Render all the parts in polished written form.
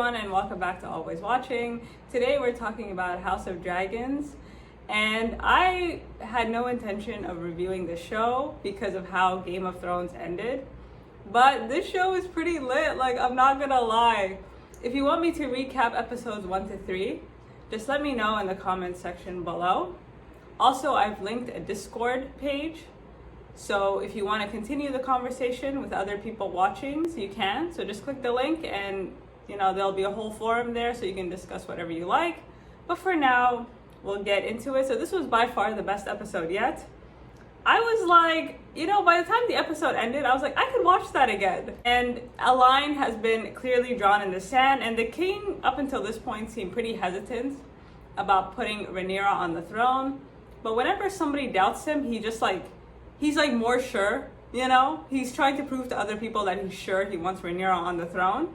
everyone, and welcome back to Always Watching. Today we're talking about House of Dragons, and I had no intention of reviewing the show because of how Game of Thrones ended, but this show is pretty lit, like I'm not gonna lie. If you want me to recap episodes 1 to 3, just let me know in the comments section below. Also, I've linked a Discord page, so if you want to continue the conversation with other people watching, so you can. So just click the link and there'll be a whole forum there so you can discuss whatever you like. But for now, we'll get into it. So this was by far the best episode yet. I was like, by the time the episode ended, I was like, I could watch that again. And a line has been clearly drawn in the sand, and the king up until this point seemed pretty hesitant about putting Rhaenyra on the throne. But whenever somebody doubts him, he's more sure, He's trying to prove to other people that he's sure he wants Rhaenyra on the throne.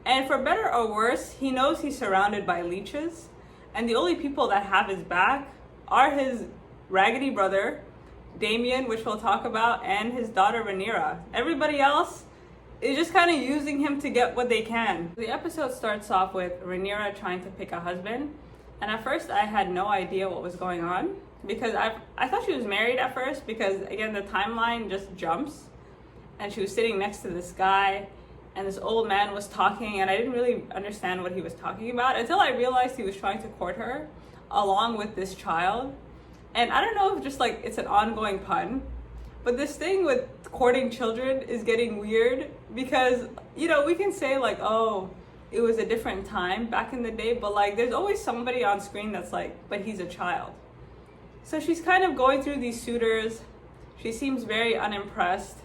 And for better or worse, he knows he's surrounded by leeches. And the only people that have his back are his raggedy brother, Dameon, which we'll talk about, and his daughter Rhaenyra. Everybody else is just kind of using him to get what they can. The episode starts off with Rhaenyra trying to pick a husband. And at first I had no idea what was going on, because I thought she was married at first, because again the timeline just jumps, and she was sitting next to this guy and this old man was talking, and I didn't really understand what he was talking about until I realized he was trying to court her along with this child. And I don't know if just like it's an ongoing pun, but this thing with courting children is getting weird, because we can say like, oh, it was a different time back in the day, but like there's always somebody on screen that's like, but he's a child. So she's kind of going through these suitors. She seems very unimpressed.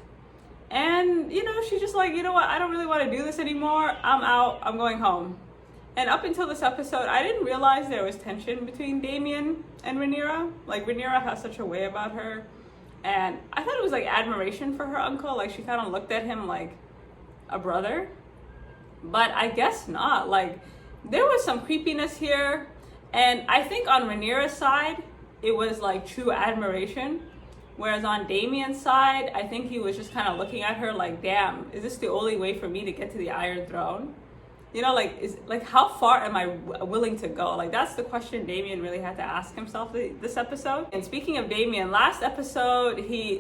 And, she's just like, you know what? I don't really want to do this anymore. I'm out. I'm going home. And up until this episode, I didn't realize there was tension between Dameon and Rhaenyra. Like, Rhaenyra has such a way about her. And I thought it was like admiration for her uncle. Like, she kind of looked at him like a brother. But I guess not. Like, there was some creepiness here. And I think on Rhaenyra's side, it was like true admiration. Whereas on Dameon's side, I think he was just kind of looking at her like, damn, is this the only way for me to get to the Iron Throne? How far am I willing to go? Like, that's the question Dameon really had to ask himself this episode. And speaking of Dameon, last episode,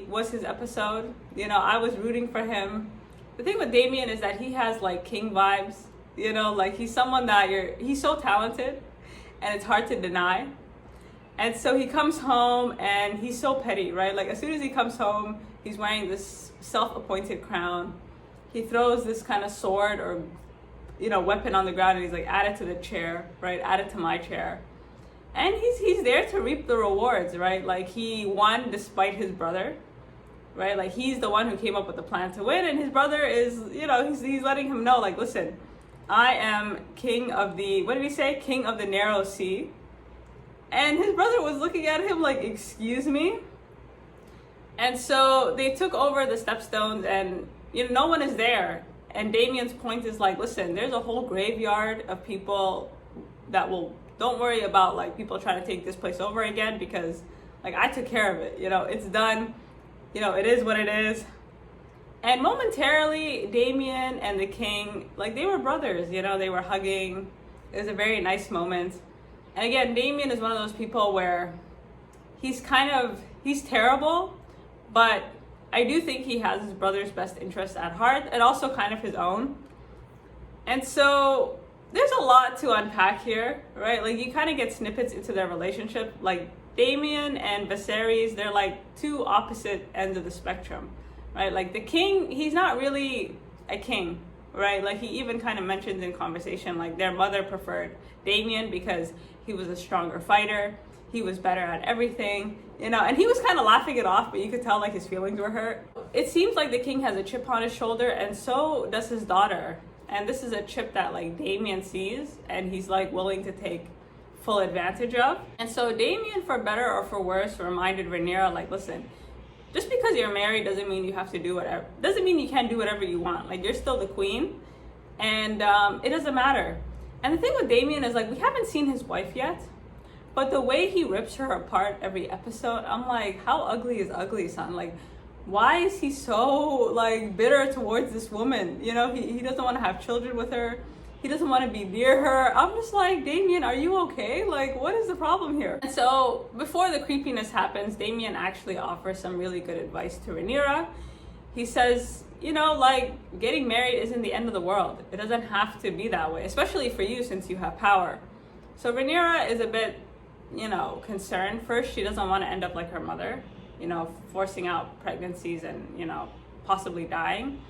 was his episode. I was rooting for him. The thing with Dameon is that he has like king vibes, he's someone that he's so talented and it's hard to deny. And so he comes home and he's so petty, right? Like as soon as he comes home, he's wearing this self-appointed crown. He throws this kind of sword or, weapon on the ground, and he's like, add it to the chair, right? Add it to my chair. And he's there to reap the rewards, right? Like he won despite his brother, right? Like he's the one who came up with the plan to win, and his brother is, he's letting him know, like, listen, I am king of the, what did he say? King of the narrow sea. And his brother was looking at him like, excuse me? And so they took over the Stepstones, and no one is there. And Dameon's point is like, listen, there's a whole graveyard of people that don't worry about like people trying to take this place over again, because like I took care of it, it's done, it is what it is. And momentarily Dameon and the king, like they were brothers, they were hugging. It was a very nice moment. And again, Dameon is one of those people where he's terrible, but I do think he has his brother's best interests at heart, and also kind of his own. And so there's a lot to unpack here, right? Like you kind of get snippets into their relationship. Like Dameon and Viserys, they're like two opposite ends of the spectrum, right? Like the king, he's not really a king, right? Like he even kind of mentions in conversation, like their mother preferred Dameon because he was a stronger fighter, he was better at everything, and he was kind of laughing it off, but you could tell like his feelings were hurt. It seems like the king has a chip on his shoulder, and so does his daughter. And this is a chip that like Dameon sees, and he's like willing to take full advantage of. And so Dameon, for better or for worse, reminded Rhaenyra, like, listen, just because you're married doesn't mean you have to do whatever, doesn't mean you can't do whatever you want. Like, you're still the queen, and it doesn't matter. And the thing with Dameon is like, we haven't seen his wife yet, but the way he rips her apart every episode, I'm like, how ugly is ugly, son? Like, why is he so like bitter towards this woman? He doesn't want to have children with her. He doesn't want to be near her. I'm just like, Dameon, are you okay? Like, what is the problem here? And so before the creepiness happens, Dameon actually offers some really good advice to Rhaenyra. He says, you know, like, getting married isn't the end of the world. It doesn't have to be that way, especially for you since you have power. So Rhaenyra is a bit, you know, concerned. First, she doesn't want to end up like her mother, you know, forcing out pregnancies and, you know, possibly dying.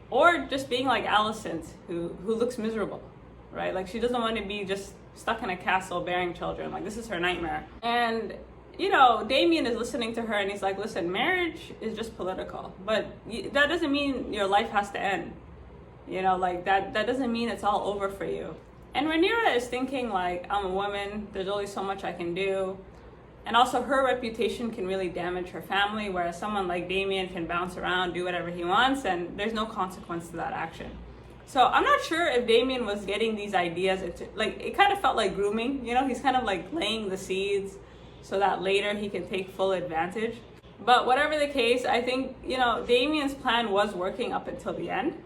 Or just being like Alicent, who looks miserable, right? Like, she doesn't want to be just stuck in a castle bearing children. Like, this is her nightmare. And, you know, Dameon is listening to her and he's like, listen, marriage is just political. But that doesn't mean your life has to end. You know, like, that doesn't mean it's all over for you. And Rhaenyra is thinking, like, I'm a woman. There's only so much I can do. And also her reputation can really damage her family, whereas someone like Dameon can bounce around, do whatever he wants, and there's no consequence to that action. So I'm not sure if Dameon was getting these ideas into, like, it kind of felt like grooming, you know, he's kind of like laying the seeds so that later he can take full advantage. But whatever the case, I think, you know, Dameon's plan was working up until the end.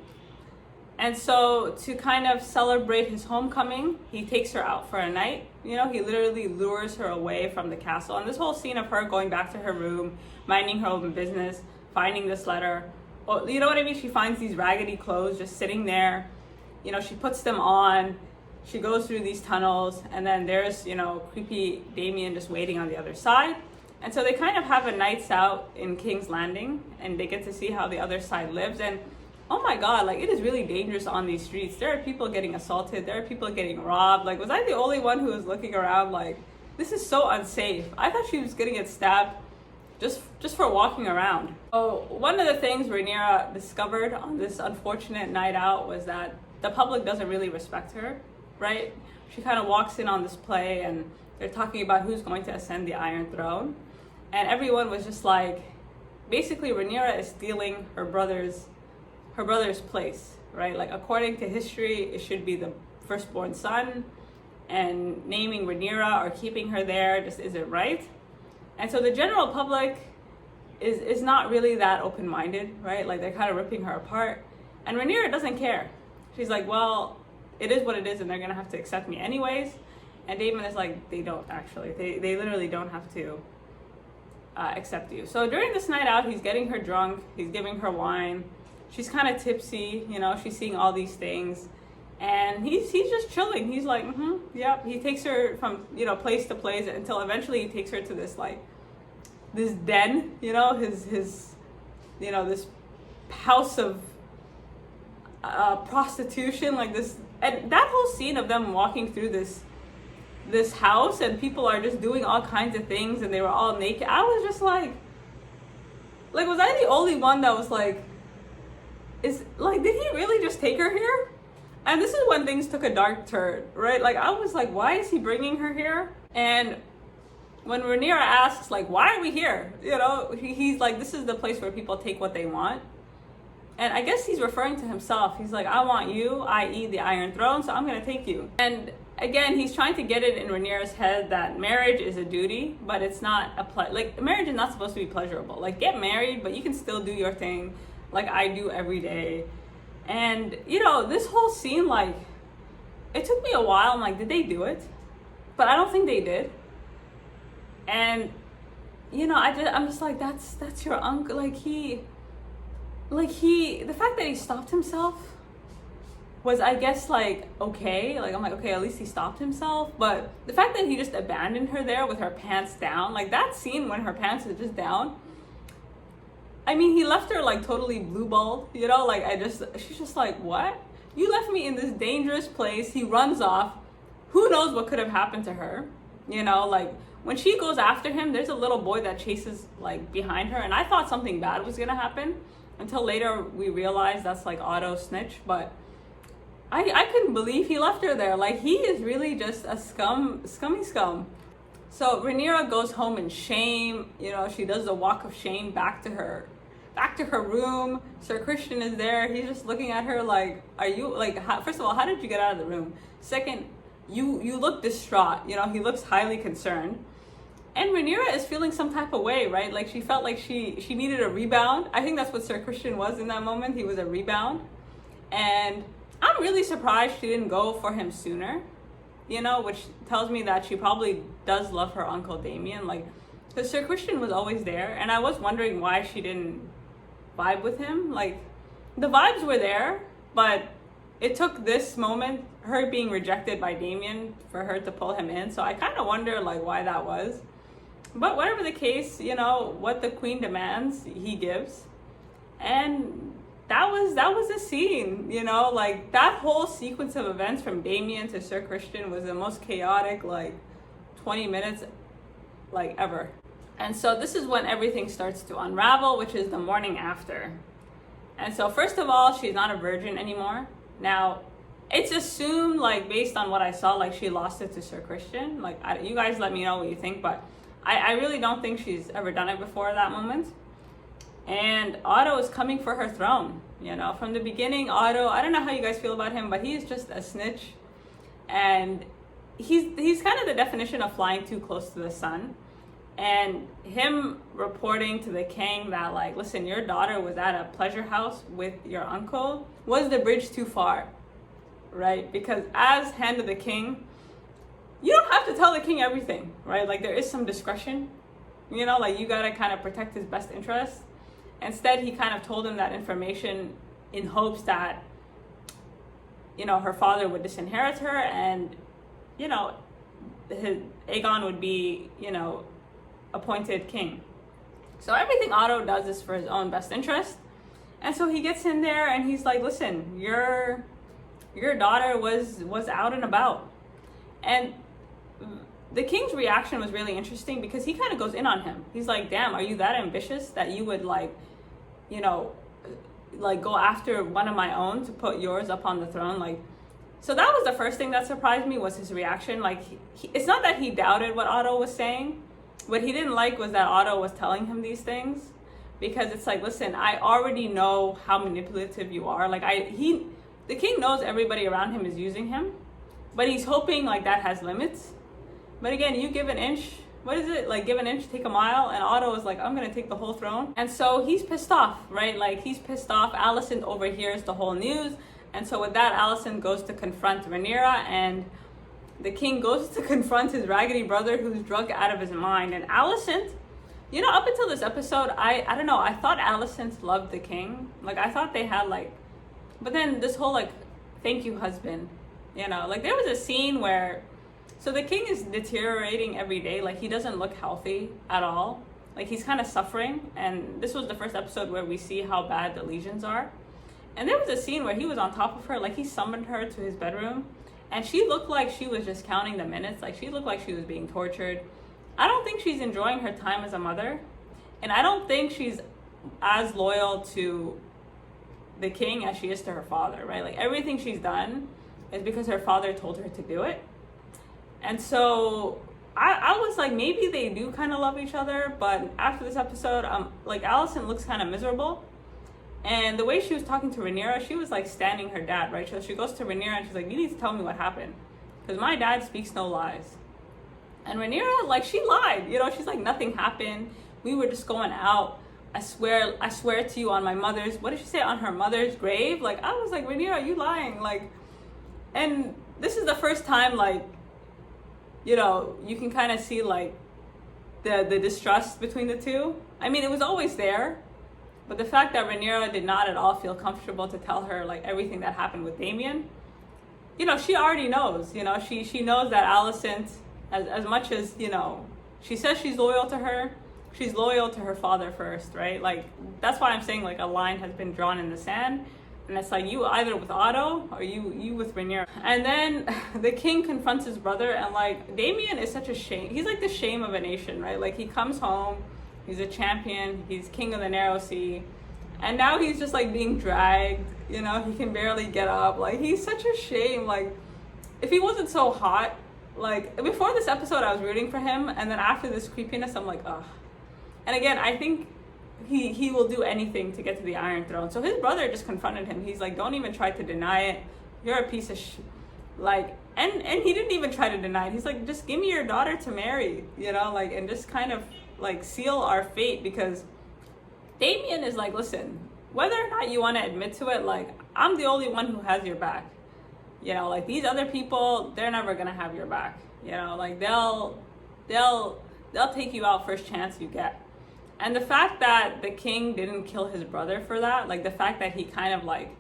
And so to kind of celebrate his homecoming, he takes her out for a night. You know, he literally lures her away from the castle. And this whole scene of her going back to her room, minding her own business, finding this letter. Well, you know what I mean? She finds these raggedy clothes just sitting there. You know, she puts them on. She goes through these tunnels. And then there's, you know, creepy Dameon just waiting on the other side. And so they kind of have a nights out in King's Landing. And they get to see how the other side lives. And oh my God, like, it is really dangerous on these streets. There are people getting assaulted. There are people getting robbed. Like, was I the only one who was looking around like, this is so unsafe? I thought she was gonna get stabbed just for walking around. So one of the things Rhaenyra discovered on this unfortunate night out was that the public doesn't really respect her, right? She kind of walks in on this play and they're talking about who's going to ascend the Iron Throne. And everyone was just like, basically Rhaenyra is stealing her brother's place, right? Like, according to history, it should be the firstborn son, and naming Rhaenyra or keeping her there just isn't right. And so the general public is not really that open-minded, right? Like, they're kind of ripping her apart. And Rhaenyra doesn't care. She's like, well, it is what it is, and they're gonna have to accept me anyways. And Daemon is like, they don't actually. They literally don't have to accept you. So during this night out, he's getting her drunk. He's giving her wine. She's kind of tipsy, you know, she's seeing all these things. And he's just chilling. He's like, yep. He takes her from, you know, place to place until eventually he takes her to this, like, this den, you know, his you know, this house of prostitution, like this. And that whole scene of them walking through this house and people are just doing all kinds of things and they were all naked. I was just like, was I the only one that was like, did he really just take her here? And this is when things took a dark turn, right? Like, I was like, why is he bringing her here? And when Rhaenyra asks, like, why are we here? You know, he's like, this is the place where people take what they want. And I guess he's referring to himself. He's like, I want you, i.e. the Iron Throne, so I'm gonna take you. And again, he's trying to get it in Rhaenyra's head that marriage is a duty, but it's not marriage is not supposed to be pleasurable. Like, get married, but you can still do your thing, like I do every day. And, you know, this whole scene, like, it took me a while. I'm like, did they do it? But I don't think they did. And, you know, I'm just like, that's your uncle. The fact that he stopped himself was, I guess, like, okay. Like, I'm like, okay, at least he stopped himself. But the fact that he just abandoned her there with her pants down, like, that scene when her pants are just down, I mean, he left her, like, totally blue-balled, you know? Like, she's just like, what? You left me in this dangerous place. He runs off. Who knows what could have happened to her? You know, like, when she goes after him, there's a little boy that chases, like, behind her. And I thought something bad was gonna happen until later we realized that's, like, Otto's snitch. But I couldn't believe he left her there. Like, he is really just a scummy scum. So Rhaenyra goes home in shame. You know, she does the walk of shame back to her room. Sir Christian is there. He's just looking at her like, are you, like, first of all, how did you get out of the room? Second, you look distraught. You know, he looks highly concerned. And Rhaenyra is feeling some type of way, right? Like, she felt like she needed a rebound. I think that's what Sir Christian was in that moment. He was a rebound. And I'm really surprised she didn't go for him sooner, you know, which tells me that she probably does love her uncle Dameon. Like, because Sir Christian was always there, and I was wondering why she didn't vibe with him. Like, the vibes were there, but it took this moment, her being rejected by Dameon, for her to pull him in. So I kind of wonder, like, why that was. But whatever the case, you know, what the queen demands, he gives. And that was the scene, you know, like that whole sequence of events from Dameon to Sir Christian was the most chaotic, like 20 minutes, like ever. And so this is when everything starts to unravel, which is the morning after. And so first of all, she's not a virgin anymore. Now, it's assumed, like, based on what I saw, like, she lost it to Sir Christian. Like, you guys let me know what you think, but I really don't think she's ever done it before that moment. And Otto is coming for her throne. You know, from the beginning, Otto, I don't know how you guys feel about him, but he's just a snitch. And he's kind of the definition of flying too close to the sun. And him reporting to the king that, like, listen, your daughter was at a pleasure house with your uncle was the bridge too far, right? Because as hand of the king, you don't have to tell the king everything, right? Like, there is some discretion, you know, like, you gotta kind of protect his best interests. Instead, he kind of told him that information in hopes that, you know, her father would disinherit her and, you know, Aegon would be, you know, appointed king. So everything Otto does is for his own best interest. And so he gets in there and he's like, listen, your daughter was out and about. And the king's reaction was really interesting because he kind of goes in on him. He's like, damn, are you that ambitious that you would, like, you know, like, go after one of my own to put yours up on the throne? Like, so that was the first thing that surprised me, was his reaction. Like, it's not that he doubted what Otto was saying. What he didn't like was that Otto was telling him these things, because it's like, listen, I already know how manipulative you are. Like, the king knows everybody around him is using him, but he's hoping, like, that has limits. But again, you give an inch, what is it? Like, give an inch, take a mile. And Otto is like, I'm going to take the whole throne. And so he's pissed off, right? Like, he's pissed off. Alicent overhears the whole news. And so with that, Alicent goes to confront Rhaenyra, and the king goes to confront his raggedy brother who's drunk out of his mind. And Alicent, you know, up until this episode, I don't know, I thought Alicent loved the king. Like, I thought they had, like, but then this whole, like, thank you, husband, you know, like, there was a scene where, so the king is deteriorating every day. Like, he doesn't look healthy at all. Like, he's kind of suffering. And this was the first episode where we see how bad the legions are. And there was a scene where he was on top of her, like, he summoned her to his bedroom. And she looked like she was just counting the minutes. Like, she looked like she was being tortured. I don't think she's enjoying her time as a mother. And I don't think she's as loyal to the king as she is to her father, right? Like, everything she's done is because her father told her to do it. And so I was like, maybe they do kind of love each other. But after this episode, like, Alicent looks kind of miserable. And the way she was talking to Rhaenyra, she was like standing her dad, right? So she goes to Rhaenyra and she's like, you need to tell me what happened, because my dad speaks no lies. And Rhaenyra, like, she lied, you know, she's like, nothing happened. We were just going out. I swear to you on my mother's, what did she say, on her mother's grave? Like, I was like, Rhaenyra, you lying? Like, and this is the first time, like, you know, you can kind of see, like, the distrust between the two. I mean, it was always there. But the fact that Rhaenyra did not at all feel comfortable to tell her, like, everything that happened with Dameon, you know, she already knows, you know, she knows that Alicent, as much as, you know, she says she's loyal to her, she's loyal to her father first, right? Like, that's why I'm saying, like, a line has been drawn in the sand. And it's like, you either with Otto or you with Rhaenyra. And then the king confronts his brother, and, like, Dameon is such a shame. He's like the shame of a nation, right? Like, he comes home, he's a champion, he's king of the narrow sea, and now he's just, like, being dragged, you know, he can barely get up. Like, he's such a shame. Like, if he wasn't so hot, like, before this episode I was rooting for him, and then after this creepiness I'm like, ugh. And again, I think he will do anything to get to the Iron Throne. So his brother just confronted him. He's like, don't even try to deny it, you're a piece of like, and he didn't even try to deny it. He's like, just give me your daughter to marry, you know, like, and just kind of, like, seal our fate. Because Dameon is like, listen, whether or not you want to admit to it, like, I'm the only one who has your back. You know, like, these other people, they're never gonna have your back. You know, like, they'll take you out first chance you get. And the fact that the king didn't kill his brother for that, like, the fact that he kind of, like,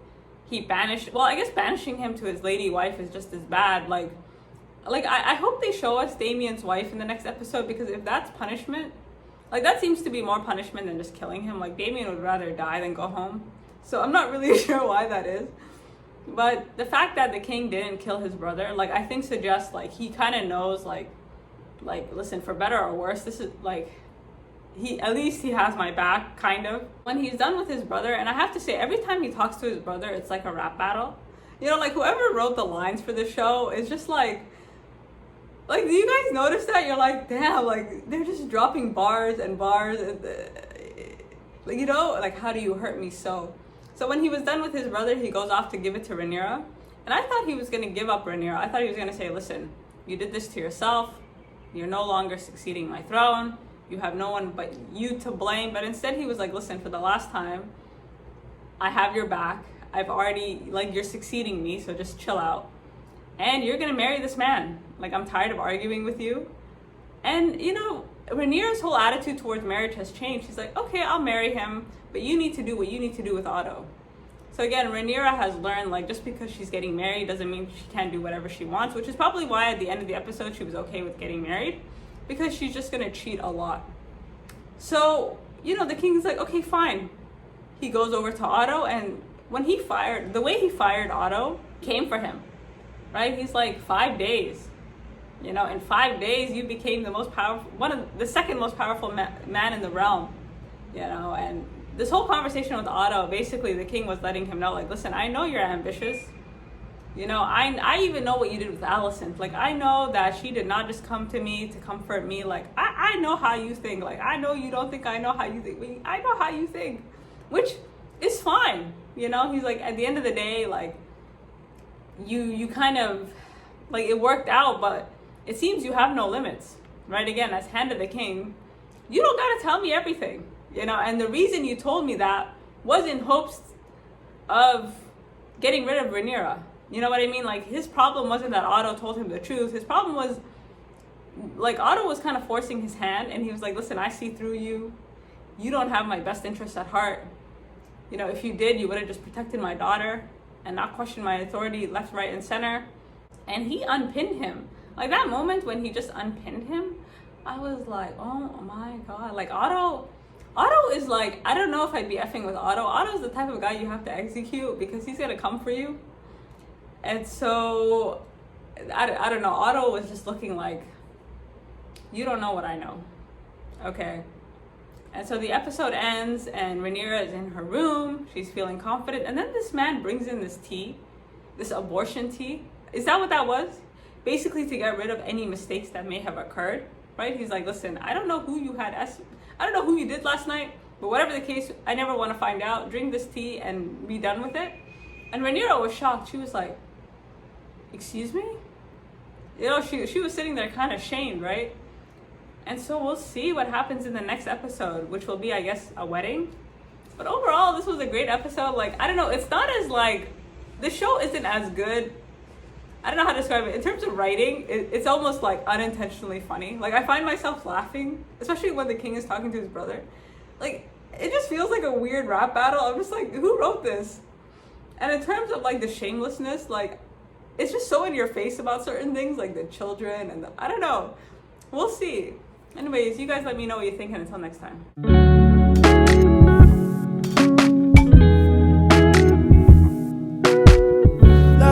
he banished, well, I guess banishing him to his lady wife is just as bad. Like I hope they show us Daemon's wife in the next episode, because if that's punishment, like, that seems to be more punishment than just killing him. Like, Daemon would rather die than go home. So I'm not really sure why that is. But the fact that the king didn't kill his brother, like, I think suggests, like, he kind of knows, like, listen, for better or worse, this is, like, at least he has my back, kind of. When he's done with his brother, and I have to say, every time he talks to his brother, it's like a rap battle. You know, like, whoever wrote the lines for the show is just like, do you guys notice that? You're like, damn, like, they're just dropping bars and bars, and, you know, like, how do you hurt me so? So when he was done with his brother, he goes off to give it to Rhaenyra. And I thought he was going to give up Rhaenyra. I thought he was going to say, listen, you did this to yourself. You're no longer succeeding my throne. You have no one but you to blame. But instead he was like, listen, for the last time, I have your back. I've already, like, you're succeeding me, so just chill out. And you're going to marry this man. Like, I'm tired of arguing with you. And, you know, Rhaenyra's whole attitude towards marriage has changed. She's like, okay, I'll marry him, but you need to do what you need to do with Otto. So again, Rhaenyra has learned, like, just because she's getting married doesn't mean she can't do whatever she wants, which is probably why at the end of the episode she was okay with getting married, because she's just going to cheat a lot. So, you know, the king's like, okay, fine. He goes over to Otto, and when he fired, the way he fired Otto came for him, right? He's like, 5 days. You know, in 5 days, you became the most powerful, the second most powerful man in the realm, you know. And this whole conversation with Otto, basically the king was letting him know, like, listen, I know you're ambitious. You know, I even know what you did with Alicent. Like, I know that she did not just come to me to comfort me. Like, I know how you think. Like, I know you don't think I know how you think. But I know how you think, which is fine. You know, he's like, at the end of the day, like, you kind of, like, it worked out, but it seems you have no limits, right? Again, as Hand of the King, you don't gotta tell me everything, you know? And the reason you told me that was in hopes of getting rid of Rhaenyra. You know what I mean? Like, his problem wasn't that Otto told him the truth. His problem was, like, Otto was kind of forcing his hand, and he was like, listen, I see through you. You don't have my best interests at heart. You know, if you did, you would have just protected my daughter and not questioned my authority left, right, and center. And he unpinned him. Like, that moment when he just unpinned him, I was like, oh my God. Like, Otto is like, I don't know if I'd be effing with Otto. Otto's the type of guy you have to execute, because he's gonna come for you. And so, I don't know, Otto was just looking like, you don't know what I know, okay? And so the episode ends, and Rhaenyra is in her room, she's feeling confident, and then this man brings in this tea, this abortion tea. Is that what that was? Basically to get rid of any mistakes that may have occurred, right? He's like, listen, I don't know who you did last night, but whatever the case, I never want to find out. Drink this tea and be done with it. And Rhaenyra was shocked. She was like, excuse me? You know, she was sitting there kind of shamed, right? And so we'll see what happens in the next episode, which will be, I guess, a wedding. But overall, this was a great episode. Like, I don't know, it's not as, like, the show isn't as good. I don't know how to describe it. In terms of writing, it's almost like unintentionally funny. Like, I find myself laughing, especially when the king is talking to his brother. Like, it just feels like a weird rap battle. I'm just like, who wrote this? And in terms of, like, the shamelessness, like, it's just so in your face about certain things, like the children and I don't know. We'll see. Anyways, you guys let me know what you think, and until next time.